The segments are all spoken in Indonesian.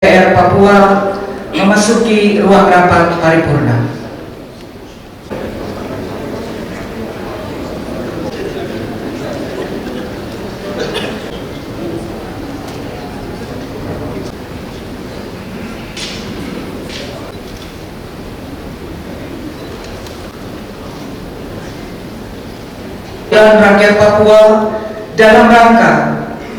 DPR Papua memasuki ruang rapat paripurna. Dan rakyat Papua dalam rangka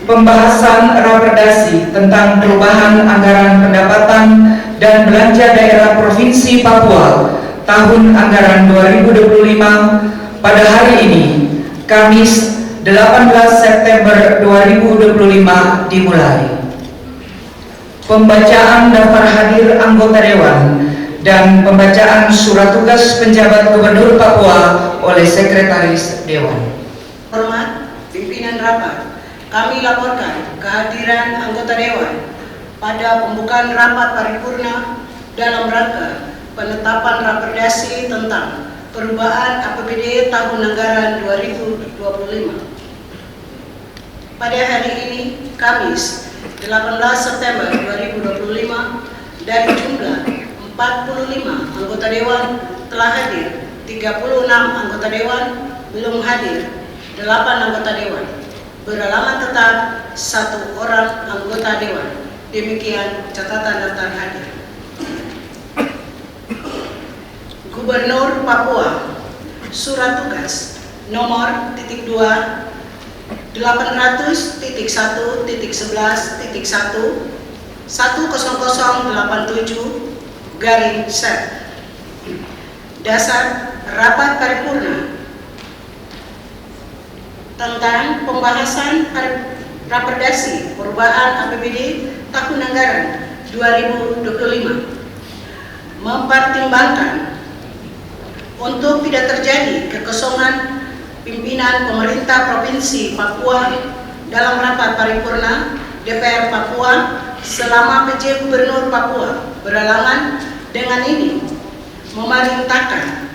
pembahasan raperdasi tentang perubahan anggaran pendapatan dan belanja daerah Provinsi Papua tahun anggaran 2025 pada hari ini, Kamis 18 September 2025 dimulai. Pembacaan daftar hadir anggota Dewan dan pembacaan surat tugas penjabat Gubernur Papua oleh Sekretaris Dewan. Hormat pimpinan rapat, kami laporkan kehadiran anggota Dewan pada pembukaan rapat paripurna dalam rangka penetapan raperdasi tentang perubahan APBD tahun anggaran 2025. Pada hari ini, Kamis 18 September 2025, dari jumlah 45 anggota Dewan telah hadir 36 anggota Dewan, belum hadir 8 anggota Dewan, beralaman tetap 1 orang anggota Dewan. Demikian catatan daftar hadir. Gubernur Papua, surat tugas nomor ×2 800.1.1.10087 dasar rapat paripurna tentang pembahasan raperdasi perubahan APBD tahun anggaran 2025 mempertimbangkan untuk tidak terjadi kekosongan pimpinan pemerintah Provinsi Papua dalam rapat paripurna DPR Papua selama PJ Gubernur Papua berhalangan dengan ini memerintahkan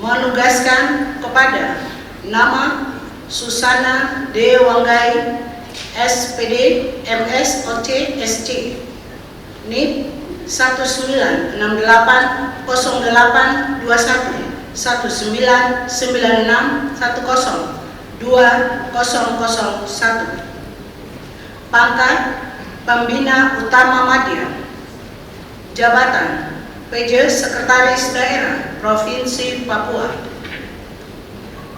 menugaskan kepada nama Susana D. Wanggai, SPD, MS, OC, SC, NIP 19680821 1996102001. Pangkat Pembina Utama Madya, jabatan PJ Sekretaris Daerah Provinsi Papua,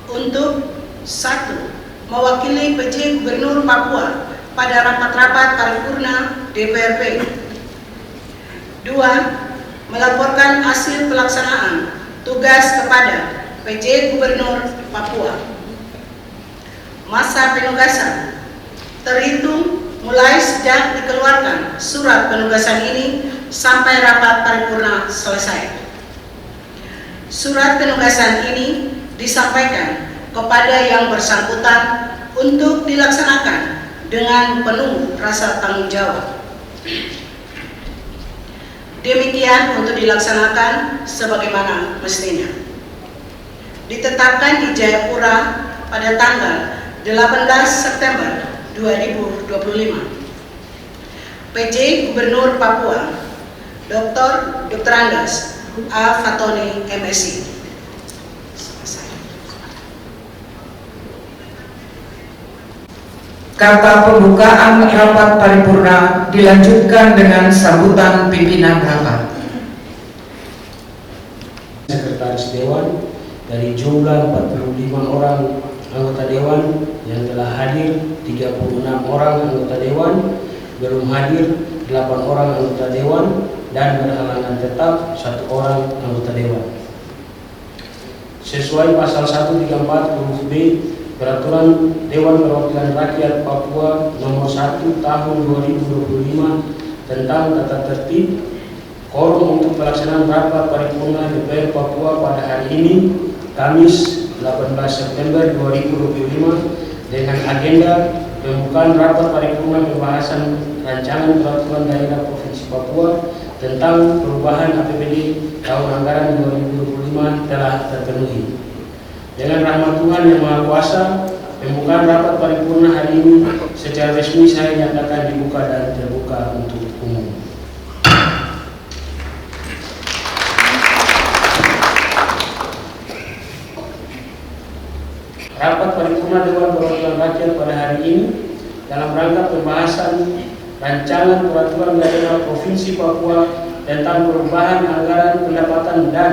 untuk 1. Mewakili PJ Gubernur Papua pada rapat-rapat paripurna DPRP. 2. Melaporkan hasil pelaksanaan tugas kepada PJ Gubernur Papua. Masa penugasan terhitung mulai sejak dikeluarkan surat penugasan ini sampai rapat paripurna selesai. Surat penugasan ini disampaikan kepada yang bersangkutan untuk dilaksanakan dengan penuh rasa tanggung jawab. Demikian untuk dilaksanakan sebagaimana mestinya. Ditetapkan di Jayapura pada tanggal 18 September 2025. PJ Gubernur Papua Dr. Andes A. Fatoni, MSI. Kata pembukaan rapat paripurna dilanjutkan dengan sambutan pimpinan rapat. Sekretaris Dewan, dari jumlah 45 orang anggota Dewan yang telah hadir 36 orang anggota Dewan, belum hadir 8 orang anggota Dewan, dan berhalangan tetap 1 orang anggota Dewan. Sesuai pasal 134 huruf B Peraturan Dewan Perwakilan Rakyat Papua Nomor 1 Tahun 2025 tentang tata tertib, quorum untuk pelaksanaan rapat paripurna DPR Papua pada hari ini, Kamis 18 September 2025, dengan agenda pembukaan rapat paripurna pembahasan rancangan peraturan daerah Provinsi Papua tentang perubahan APBD tahun anggaran 2025 telah terpenuhi. Dengan rahmat Tuhan Yang Maha Kuasa, pembukaan rapat paripurna hari ini secara resmi saya nyatakan dibuka dan terbuka. Perwakilan Rakyat pada hari ini dalam rangka pembahasan rancangan peraturan daerah Provinsi Papua tentang perubahan anggaran pendapatan dan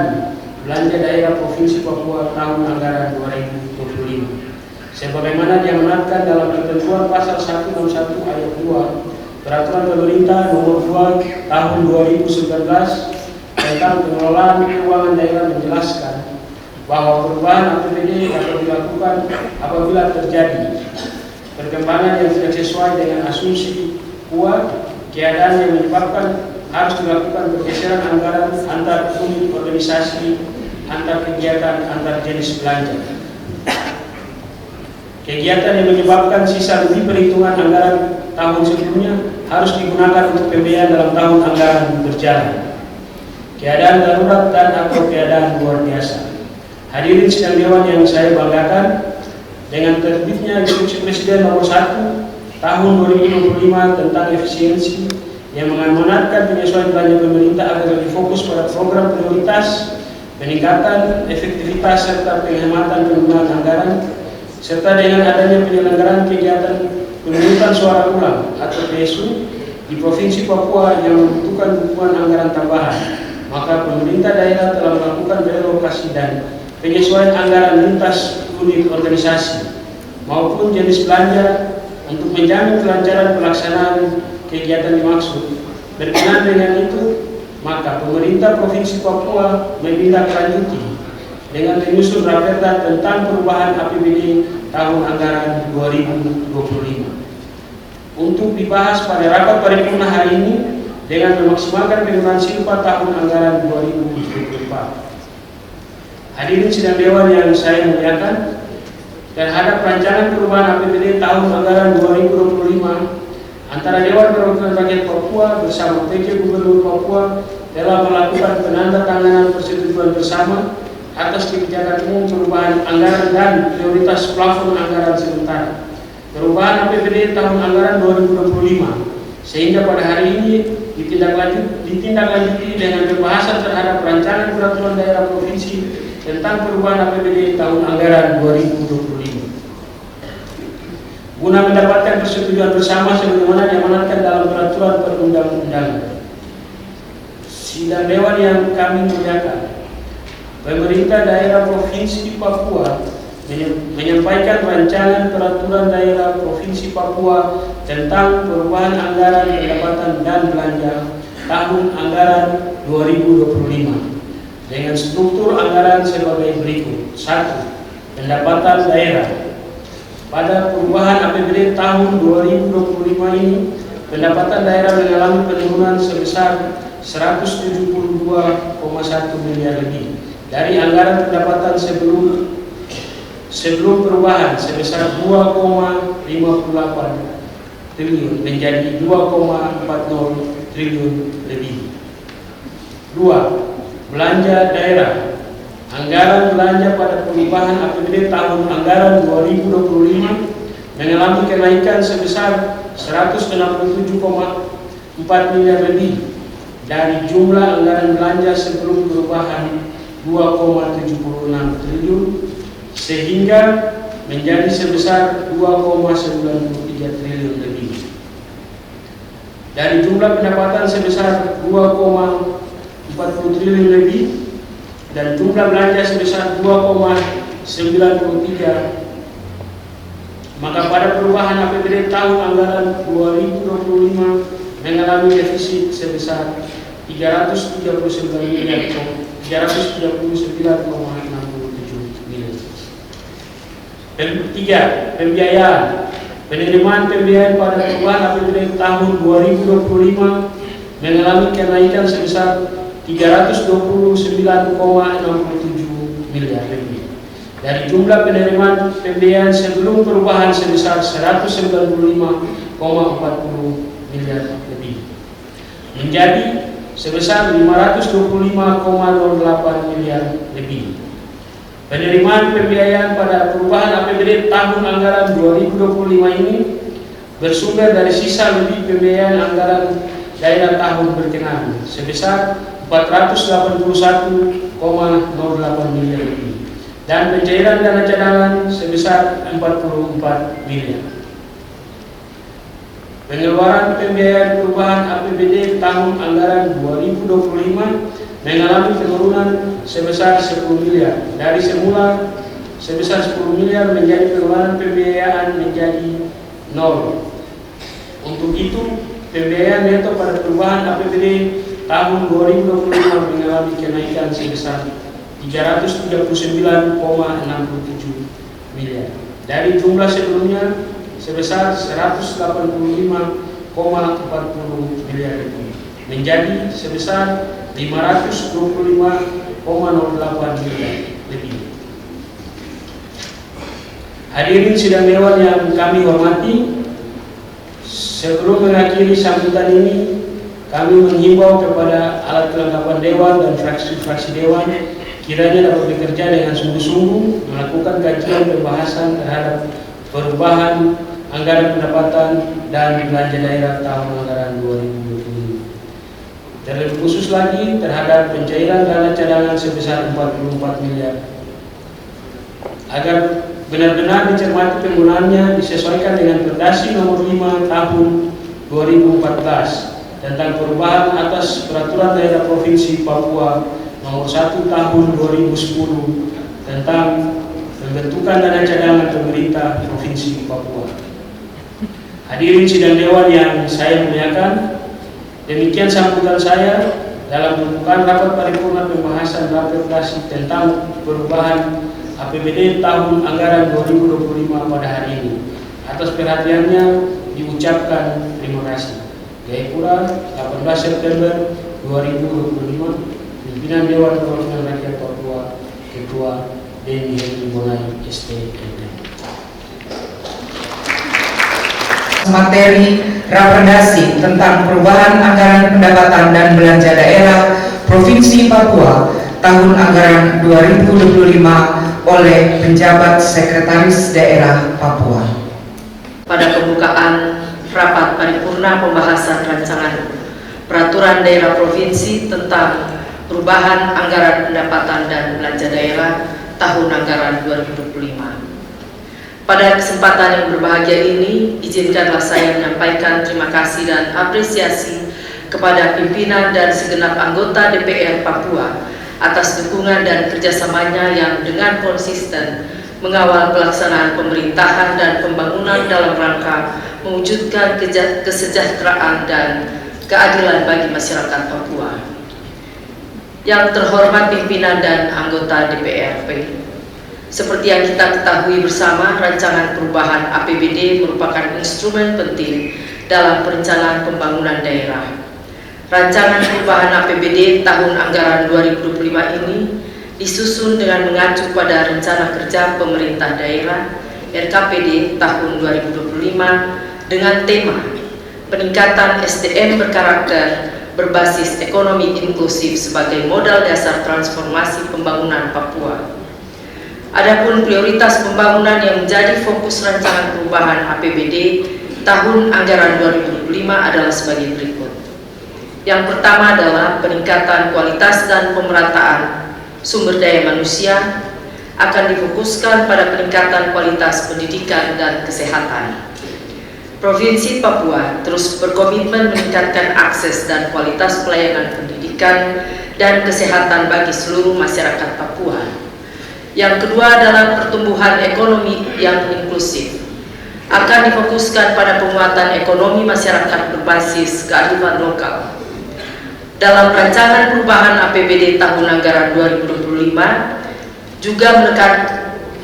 belanja daerah Provinsi Papua tahun anggaran 2025. Sebagaimana diamanatkan dalam ketentuan pasal 161 ayat 2 Peraturan Pemerintah Nomor 2 Tahun 2019 tentang pengelolaan keuangan daerah menjelaskan bahwa perubahan APBD dapat dilakukan apabila terjadi perkembangan yang tidak sesuai dengan asumsi kuat, keadaan yang menyebabkan harus dilakukan pergeseran anggaran antar unit organisasi, antar kegiatan, antar jenis belanja. Kegiatan yang menyebabkan sisa lebih perhitungan anggaran tahun sebelumnya harus digunakan untuk pembiayaan dalam tahun anggaran berjalan. Keadaan darurat dan atau keadaan luar biasa. Hadirin sidang dewan yang saya banggakan, dengan terbitnya Instruksi Presiden Nomor 1 Tahun 2025 tentang efisiensi yang mengamanatkan penyesuaian belanja pemerintah agar lebih fokus pada program prioritas, peningkatan efektivitas serta penghematan penggunaan anggaran, serta dengan adanya penyelenggaraan kegiatan pemungutan suara ulang atau PSU di Provinsi Papua yang membutuhkan dukungan anggaran tambahan, maka pemerintah daerah telah melakukan relokasi dan penyesuaian anggaran lintas unit organisasi maupun jenis belanja untuk menjamin kelancaran pelaksanaan kegiatan dimaksud. Berkenaan dengan itu, maka pemerintah Provinsi Papua menindaklanjuti dengan menyusun Raperda tentang perubahan APBD tahun anggaran 2025 untuk dibahas pada rapat paripurna hari ini dengan memaksimalkan penggunaan silpa tahun anggaran 2024. Hadirin sidang dewan yang saya muliakan, terhadap rancangan perubahan APBD tahun anggaran 2025 antara Dewan Perwakilan Rakyat Papua bersama PJ Gubernur Papua telah melakukan penandatanganan persetujuan bersama atas kebijakan umum perubahan anggaran dan prioritas plafon anggaran sementara perubahan APBD tahun anggaran 2025, sehingga pada hari ini ditindaklanjuti dengan pembahasan terhadap rancangan peraturan daerah provinsi tentang perubahan APBD tahun anggaran 2025 guna mendapatkan persetujuan bersama sebagaimana diamanatkan dalam peraturan perundang-undangan. Sidang dewan yang kami muliakan, pemerintah daerah Provinsi Papua menyampaikan rancangan peraturan daerah Provinsi Papua tentang perubahan anggaran pendapatan dan belanja tahun anggaran 2025 dengan struktur anggaran sebagai berikut. 1. Pendapatan daerah. Pada perubahan APBD tahun 2025 ini, pendapatan daerah mengalami penurunan sebesar 172,1 miliar lebih dari anggaran pendapatan sebelum perubahan sebesar 2,58 triliun menjadi 2,40 triliun lebih. 2. Belanja daerah. Anggaran belanja pada perubahan APBD tahun anggaran 2025 mengalami kenaikan sebesar 167,4 miliar lebih dari jumlah anggaran belanja sebelum perubahan 2,76 triliun sehingga menjadi sebesar 2,93 triliun lebih. Dari jumlah pendapatan sebesar 2,40 triliun lebih dan jumlah belanja sebesar 2,93, maka pada perubahan APBD tahun anggaran 2025 mengalami defisit sebesar 339,67 miliar. Ketiga, pembiayaan. Penerimaan pembiayaan pada perubahan APBD tahun 2025 mengalami kenaikan sebesar 329,67 miliar lebih dari jumlah penerimaan pembiayaan sebelum perubahan sebesar 195,40 miliar lebih menjadi sebesar 525,08 miliar lebih. Penerimaan pembiayaan pada perubahan APBD tahun anggaran 2025 ini bersumber dari sisa lebih pembiayaan anggaran daerah tahun berkenaan sebesar 481,08 miliar lebih dan pencairan dana cadangan sebesar 44 miliar. Pengeluaran pembiayaan perubahan APBD tahun anggaran 2025 mengalami penurunan sebesar 10 miliar. Dari semula sebesar 10 miliar menjadi pengeluaran pembiayaan menjadi 0. Untuk itu, pembiayaan neto pada perubahan APBD tahun 2025 mengalami kenaikan sebesar 339,67 miliar. Dari jumlah sebelumnya sebesar 185,40 miliar rupiah menjadi sebesar 525,08 miliar lebih. Hadirin sidang dewan yang kami hormati, sebelum mengakhiri sambutan ini, kami menghimbau kepada alat kelengkapan dewan dan fraksi-fraksi dewan kiranya dapat bekerja dengan sungguh-sungguh melakukan kajian pembahasan terhadap perubahan anggaran pendapatan dan belanja daerah tahun anggaran 2025. Terlebih khusus lagi terhadap pencairan dana cadangan sebesar 44 miliar. Agar benar-benar dicermati penggunaannya disesuaikan dengan Perdasi nomor 5 tahun 2014 tentang perubahan atas Peraturan Daerah Provinsi Papua nomor 1 tahun 2010 tentang pembentukan dana cadangan pemerintah Provinsi Papua. Hadirin sidang dewan yang saya muliakan, demikian sambutan saya dalam pembukaan rapat paripurna pembahasan Raperda tentang perubahan APBD tahun anggaran 2025 pada hari ini. Atas perhatiannya diucapkan terima kasih. Jayapura, 18 September 2025, Pimpinan Dewan Perwakilan Rakyat Papua, Ketua Denny Henry Bonai, STMM. Materi Raperdasi tentang perubahan anggaran pendapatan dan belanja daerah Provinsi Papua tahun anggaran 2025 oleh penjabat Sekretaris Daerah Papua. Pada pembukaan rapat paripurna pembahasan rancangan Peraturan Daerah Provinsi tentang perubahan anggaran pendapatan dan belanja daerah tahun anggaran 2025. Pada kesempatan yang berbahagia ini, izinkanlah saya menyampaikan terima kasih dan apresiasi kepada pimpinan dan segenap anggota DPR Papua atas dukungan dan kerjasamanya yang dengan konsisten mengawal pelaksanaan pemerintahan dan pembangunan dalam rangka mewujudkan kesejahteraan dan keadilan bagi masyarakat Papua. Yang terhormat pimpinan dan anggota DPRP, seperti yang kita ketahui bersama, rancangan perubahan APBD merupakan instrumen penting dalam perencanaan pembangunan daerah. Rancangan perubahan APBD tahun anggaran 2025 ini disusun dengan mengacu pada Rencana Kerja Pemerintah Daerah RKPD tahun 2025 dengan tema peningkatan SDM berkarakter berbasis ekonomi inklusif sebagai modal dasar transformasi pembangunan Papua. Adapun prioritas pembangunan yang menjadi fokus rancangan perubahan APBD tahun anggaran 2025 adalah sebagai berikut. Yang pertama adalah peningkatan kualitas dan pemerataan sumber daya manusia akan difokuskan pada peningkatan kualitas pendidikan dan kesehatan. Provinsi Papua terus berkomitmen meningkatkan akses dan kualitas pelayanan pendidikan dan kesehatan bagi seluruh masyarakat Papua. Yang kedua adalah pertumbuhan ekonomi yang inklusif. Akan difokuskan pada penguatan ekonomi masyarakat berbasis kearifan lokal. Dalam rancangan perubahan APBD tahun anggaran 2025 juga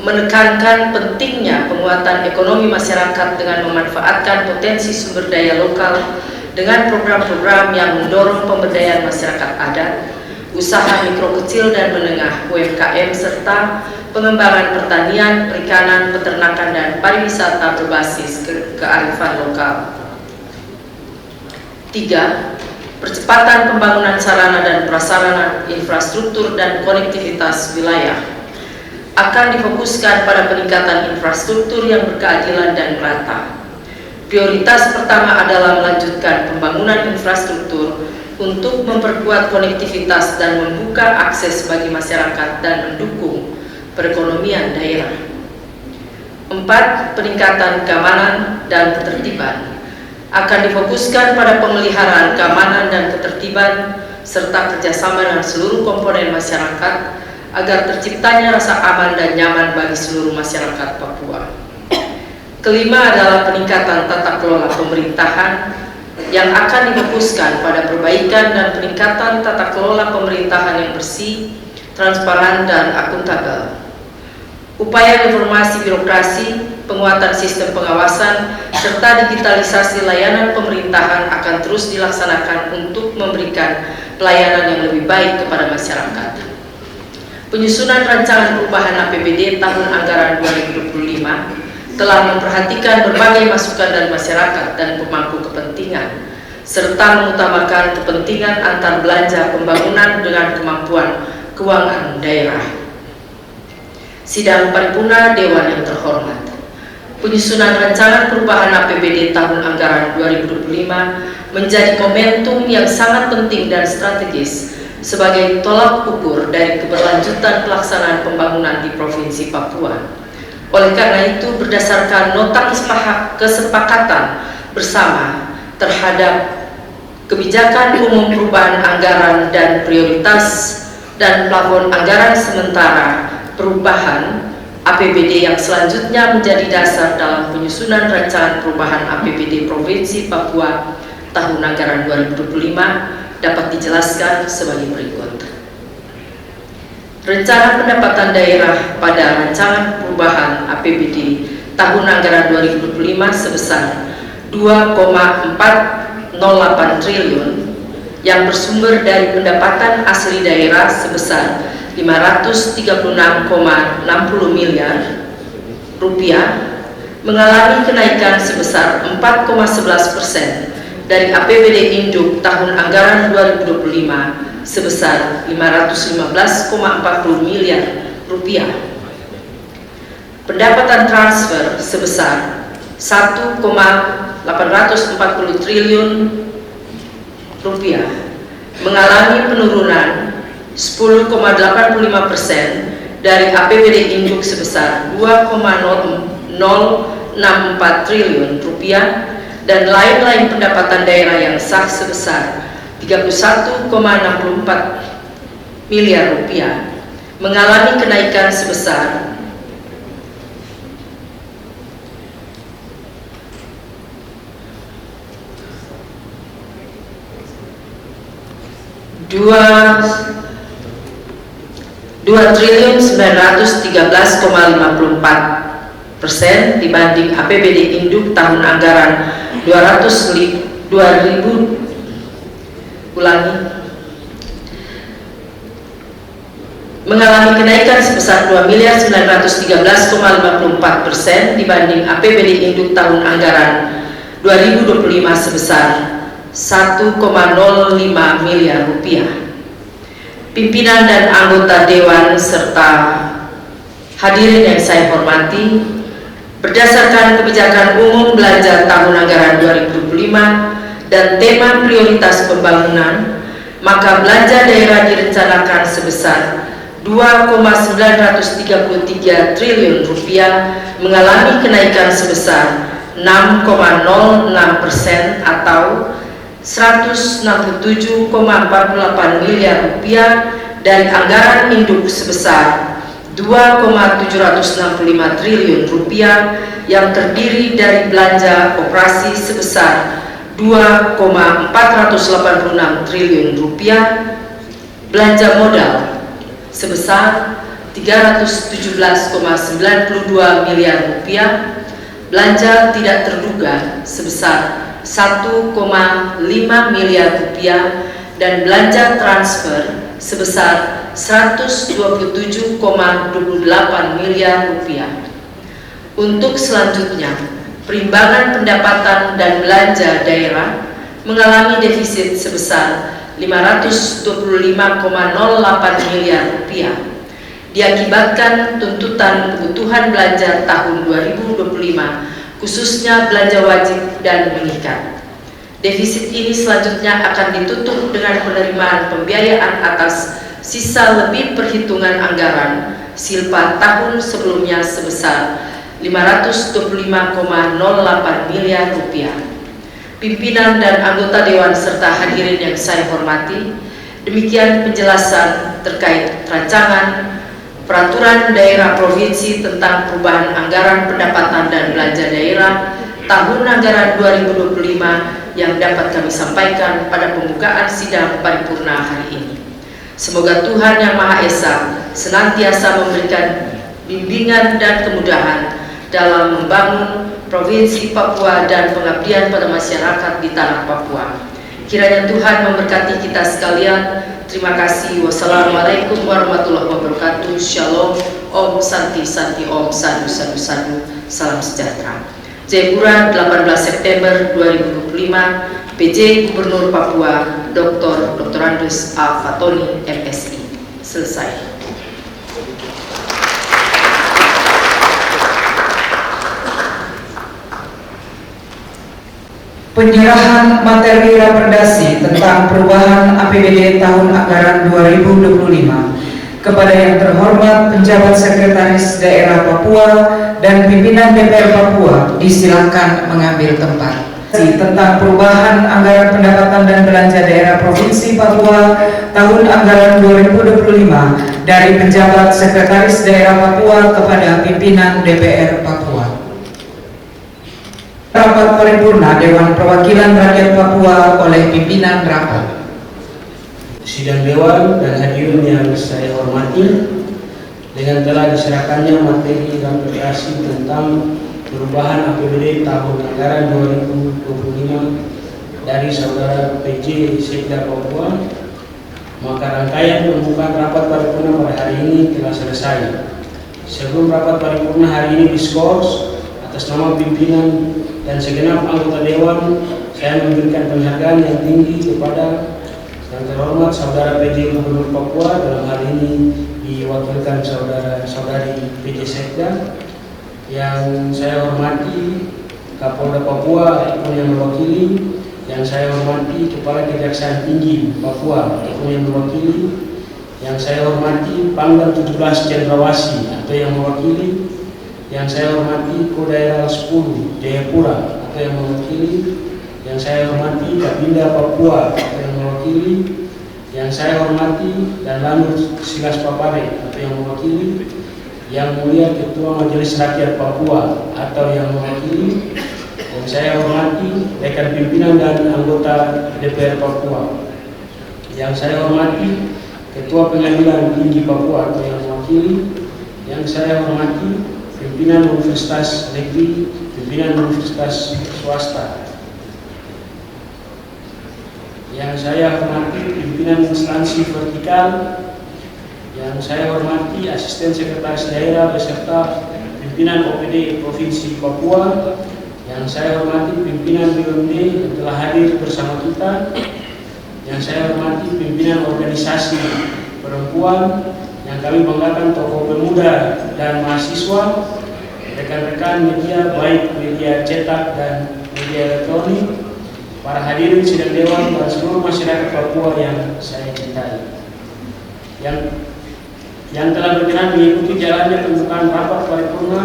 menekankan pentingnya penguatan ekonomi masyarakat dengan memanfaatkan potensi sumber daya lokal dengan program-program yang mendorong pemberdayaan masyarakat adat, usaha mikro kecil dan menengah UMKM serta pengembangan pertanian, perikanan, peternakan dan pariwisata berbasis kearifan lokal. 3. Percepatan pembangunan sarana dan prasarana infrastruktur dan konektivitas wilayah akan difokuskan pada peningkatan infrastruktur yang berkeadilan dan merata. Prioritas pertama adalah melanjutkan pembangunan infrastruktur untuk memperkuat konektivitas dan membuka akses bagi masyarakat dan mendukung perekonomian daerah. 4. Peningkatan keamanan dan ketertiban akan difokuskan pada pemeliharaan keamanan dan ketertiban serta kerjasama dengan seluruh komponen masyarakat agar terciptanya rasa aman dan nyaman bagi seluruh masyarakat Papua. Kelima adalah peningkatan tata kelola pemerintahan yang akan difokuskan pada perbaikan dan peningkatan tata kelola pemerintahan yang bersih, transparan, dan akuntabel. Upaya reformasi birokrasi, penguatan sistem pengawasan, serta digitalisasi layanan pemerintahan akan terus dilaksanakan untuk memberikan pelayanan yang lebih baik kepada masyarakat. Penyusunan rancangan perubahan APBD tahun anggaran 2025 telah memperhatikan berbagai masukan dari masyarakat dan pemangku kepentingan, serta mengutamakan kepentingan antar belanja pembangunan dengan kemampuan keuangan daerah. Sidang Paripurna Dewan yang terhormat, penyusunan rancangan perubahan APBD tahun anggaran 2025 menjadi momentum yang sangat penting dan strategis sebagai tolak ukur dari keberlanjutan pelaksanaan pembangunan di Provinsi Papua. Oleh karena itu, berdasarkan nota kesepakatan bersama terhadap kebijakan umum perubahan anggaran dan prioritas dan plafon anggaran sementara perubahan APBD yang selanjutnya menjadi dasar dalam penyusunan rancangan perubahan APBD Provinsi Papua tahun anggaran 2025 dapat dijelaskan sebagai berikut. Rencana pendapatan daerah pada rancangan perubahan APBD tahun anggaran 2025 sebesar 2,408 triliun yang bersumber dari pendapatan asli daerah sebesar 536,60 miliar rupiah mengalami kenaikan sebesar 4,11% dari APBD Induk tahun anggaran 2025 sebesar 515,40 miliar rupiah. Pendapatan transfer sebesar 1,840 triliun rupiah mengalami penurunan 10,85% dari APBD Induk sebesar 2,064 triliun rupiah dan lain-lain pendapatan daerah yang sah sebesar 31,64 miliar rupiah mengalami kenaikan sebesar 2,913,54% dibanding APBD Induk tahun anggaran 2000 mengalami kenaikan sebesar 2.913,54% dibanding APBD Induk tahun anggaran 2025 sebesar 1,05 miliar rupiah. Pimpinan dan anggota Dewan serta hadirin yang saya hormati, berdasarkan kebijakan umum belanja tahun anggaran 2025 dan tema prioritas pembangunan, maka belanja daerah direncanakan sebesar 2,933 triliun rupiah mengalami kenaikan sebesar 6,06% atau 167,48 miliar rupiah dari anggaran induk sebesar 2,765 triliun rupiah yang terdiri dari belanja operasi sebesar 2,486 triliun rupiah, belanja modal sebesar 317,92 miliar rupiah, belanja tidak terduga sebesar 1,5 miliar rupiah, dan belanja transfer sebesar 127,28 miliar rupiah. Untuk selanjutnya, perimbangan pendapatan dan belanja daerah mengalami defisit sebesar 525,08 miliar rupiah diakibatkan tuntutan kebutuhan belanja tahun 2025 khususnya belanja wajib dan mengikat. Defisit ini selanjutnya akan ditutup dengan penerimaan pembiayaan atas sisa lebih perhitungan anggaran silpa tahun sebelumnya sebesar 525,08 miliar rupiah. Pimpinan dan anggota Dewan serta hadirin yang saya hormati, demikian penjelasan terkait rancangan Peraturan Daerah Provinsi tentang Perubahan Anggaran Pendapatan dan Belanja Daerah Tahun Anggaran 2025 yang dapat kami sampaikan pada pembukaan sidang paripurna hari ini. Semoga Tuhan Yang Maha Esa senantiasa memberikan bimbingan dan kemudahan dalam membangun Provinsi Papua dan pengabdian pada masyarakat di tanah Papua. Kiranya Tuhan memberkati kita sekalian. Terima kasih. Wassalamualaikum warahmatullahi wabarakatuh. Shalom. Om Santi Santi Om Sadu Sadu Sadu. Salam sejahtera. Jayapura, 18 September 2025. PJ Gubernur Papua Dr. Andes A. Fatoni MSI. Selesai. Penyerahan materi raperdasi tentang perubahan APBD tahun anggaran 2025 kepada yang terhormat penjabat sekretaris daerah Papua dan pimpinan DPR Papua disilakan mengambil tempat. Tentang perubahan anggaran pendapatan dan belanja daerah Provinsi Papua tahun anggaran 2025 dari penjabat sekretaris daerah Papua kepada pimpinan DPR Papua. Rapat paripurna Dewan Perwakilan Rakyat Papua oleh pimpinan rapat. Sidang Dewan dan hadirin yang saya hormati, dengan telah diserahkannya materi raperdasi tentang perubahan APBD tahun anggaran 2025 dari saudara PJ Sekda Papua, maka rangkaian pembukaan rapat paripurna pada hari ini telah selesai. Sebelum rapat paripurna hari ini diskors, atas nama pimpinan dan segenap anggota Dewan, saya memberikan penghargaan yang tinggi kepada yang terhormat Saudara PJ Gubernur Papua, dalam hal ini diwakilkan Saudari PJ Sekda, yang saya hormati Kapolda Papua ataupun yang mewakili, yang saya hormati Kepala Kejaksaan Tinggi Papua ataupun yang mewakili, yang saya hormati Pangdam 17 Cendrawasih atau yang mewakili, yang saya hormati Kodaeral 10 Jayapura atau yang mewakili, yang saya hormati Kabinda Papua atau yang mewakili, yang saya hormati dan Lanut Silas Papare atau yang mewakili, yang mulia Ketua Majelis Rakyat Papua atau yang mewakili, yang saya hormati rekan pimpinan dan anggota DPR Papua, yang saya hormati Ketua Pengadilan Tinggi Papua atau yang mewakili, yang saya hormati pimpinan Universitas Negeri, pimpinan Universitas Swasta, yang saya hormati pimpinan instansi vertikal, yang saya hormati asisten sekretaris daerah beserta pimpinan OPD Provinsi Papua, yang saya hormati pimpinan BUMD yang telah hadir bersama kita, yang saya hormati pimpinan organisasi perempuan, yang kami banggakan tokoh pemuda dan mahasiswa, rekan-rekan media baik media cetak dan media elektronik, para hadirin sidang dewan dan seluruh masyarakat Papua yang saya cintai, yang telah berkenan mengikuti jalannya pembukaan rapat paripurna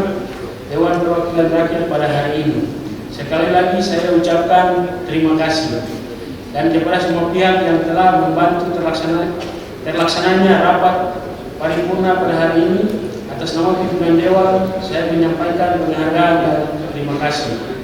Dewan Perwakilan Rakyat pada hari ini. Sekali lagi saya ucapkan terima kasih dan kepada semua pihak yang telah membantu terlaksananya rapat paripurna pada hari ini. Atas nama pimpinan Dewan, saya menyampaikan penghargaan dan terima kasih.